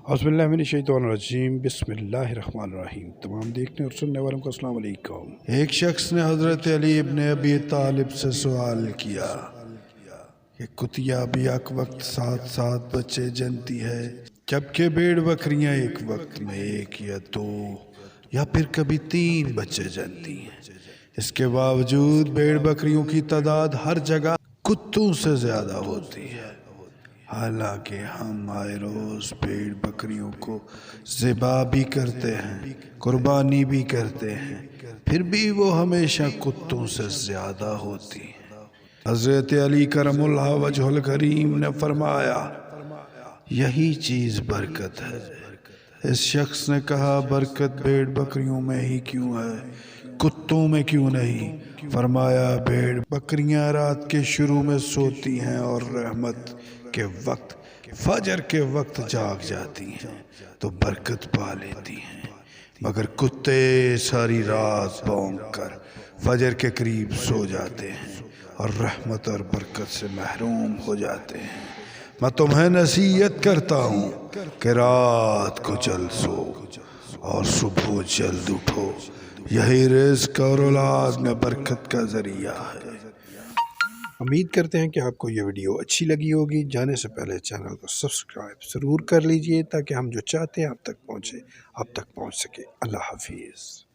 औज़ुबिल्लाहिमिनश्शैतानिर्रजीम बिस्मिल्लाहिर्रहमानिर्रहीम। तमाम देखने और सुनने वालों को अस्सलाम वालेकुम। एक शख्स ने हज़रत अली इब्न अबी तालिब से सवाल किया कि कुतिया भी एक वक्त 7 बच्चे जनती है, जबकि भेड़ बकरियां एक वक्त में 1 या 2 या फिर कभी 3 बच्चे जनती हैं। इसके बावजूद भेड़ बकरियों की तादाद हर जगह कुत्तों से ज़्यादा होती है। हालांकि हम आए रोज़ भेड़ बकरियों को ज़िबा भी करते हैं, कुर्बानी भी करते हैं, फिर भी वो हमेशा कुत्तों से ज़्यादा होती हैं। हज़रत अली करमुल्लाह वजहुल करीम ने फरमाया, यही चीज़ बरकत है। इस शख्स ने कहा, बरकत भेड़ बकरियों में ही क्यों है, कुत्तों में क्यों नहीं? फरमाया, भेड़ बकरियां रात के शुरू में सोती हैं और रहमत के वक्त, फजर के वक्त जाग जाती हैं तो बरकत पा लेती हैं, मगर कुत्ते सारी रात भौंक कर फजर के करीब सो जाते हैं और रहमत और बरकत से महरूम हो जाते हैं। मैं तुम्हें नसीहत करता हूँ कि रात को जल्द सो और सुबह जल्द उठो, यही रिज़्क़ और औलाद में बरकत का ज़रिया है। उम्मीद करते हैं कि आपको ये वीडियो अच्छी लगी होगी। जाने से पहले चैनल को सब्सक्राइब ज़रूर कर लीजिए ताकि हम जो चाहते हैं आप तक पहुँचे, आप तक पहुँच सके। अल्लाह हाफिज़।